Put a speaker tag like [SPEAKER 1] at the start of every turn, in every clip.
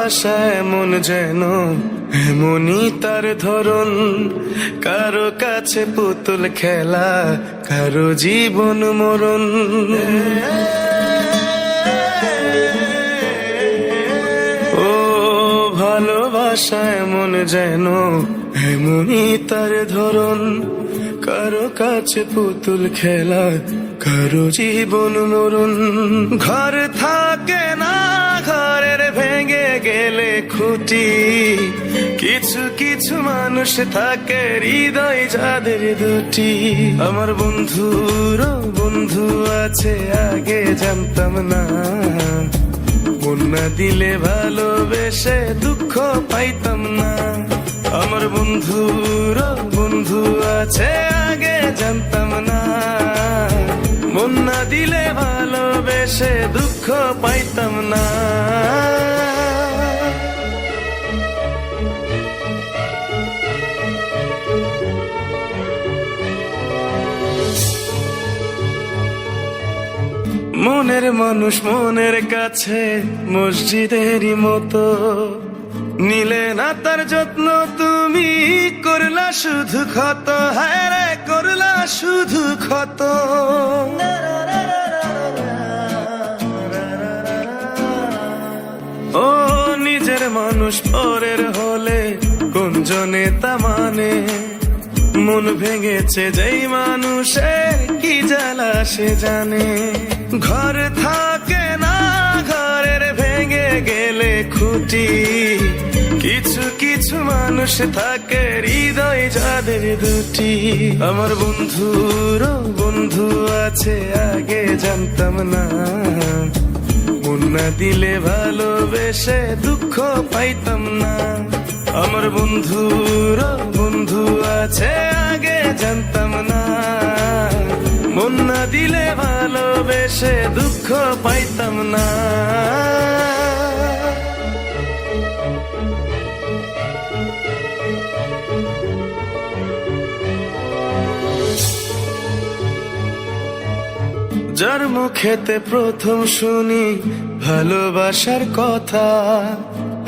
[SPEAKER 1] ভালোবাসা এমন যেন এমনই তার ধরন, কারো কাছে পুতুল খেলা, কারো জীবন মরণ। ও ভালোবাসা এমন যেন এমনই তার ধরন, কারো কাছে পুতুল খেলা, কারো জীবন মরণ। ঘর থাকে না, ঘরের ভেঙে গেলে খুঁটি, কিছু কিছু মানুষ থাকে হৃদয় যাদের দুটি। আমার বন্ধুর বন্ধু আছে আগে জানতাম না, মন না দিলে ভালোবেসে দুঃখ পাইতাম না। আমার বন্ধুর বন্ধু আছে আগে জানতাম না, মন না দিলে ভালোবেসে দুঃখ পাইতাম না। মনের মানুষ মনের কাছে মসজিদেরই মতো, নিলে না তার যত্ন তুমি, করলা শুধু ক্ষত, হায় রে করলা শুধু ক্ষত। ও নিজের মানুষ পরের হলে কোন জনে তা মানে, মন ভেঙেছে যেই মানুষের কি জ্বালা সে জানে। ঘর থাকে না, ঘরের ভেঙে গেলে খুঁটি, কিছু কিছু মানুষ থাকে হৃদয় যাদের দুটি। আমার বন্ধুর বন্ধু আছে আগে জানতাম না, মন না দিলে ভালোবেসে দুঃখ পাইতাম না। আমার বন্ধুর বন্ধু আছে আগে জানতাম না, মন না দিলে ভালোবেসে দুঃখ পাইতাম না। যার মুখেতে প্রথম শুনি ভালোবাসার কথা,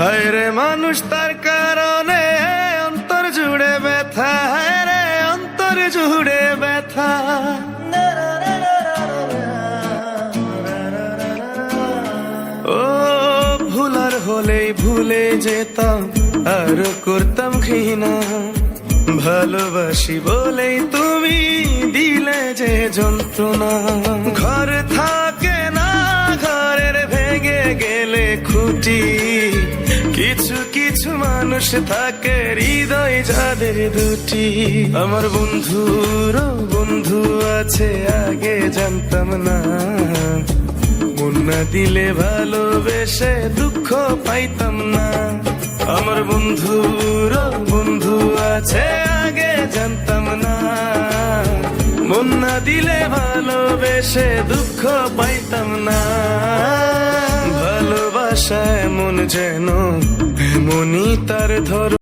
[SPEAKER 1] হায় রে মানুষ তার কারণে অন্তর জুড়ে ব্যথা, হায় রে অন্তর জুড়ে ব্যথা। ও ভুলার হলেই ভুলে যেতাম আর করতাম ঘৃণা, ভালোবাসি বলেই তুমি দিলে যে যন্ত্রণা। ঘর থাকে না, ঘরের ভেঙে গেলে খুঁটি, কিছু কিছু মানুষ থাকে হৃদয় যাদের দুটি। আমার বন্ধুর বন্ধু আছে আগে জানতাম না, মন না দিলে ভালোবেসে দুঃখ পাইতাম না। আমার বন্ধুর বন্ধু আছে আগে জানতাম না, মন না দিলে ভালোবেসে দুঃখ পাইতাম না। ভালোবাসা এমন যেন এমনই তার ধরন।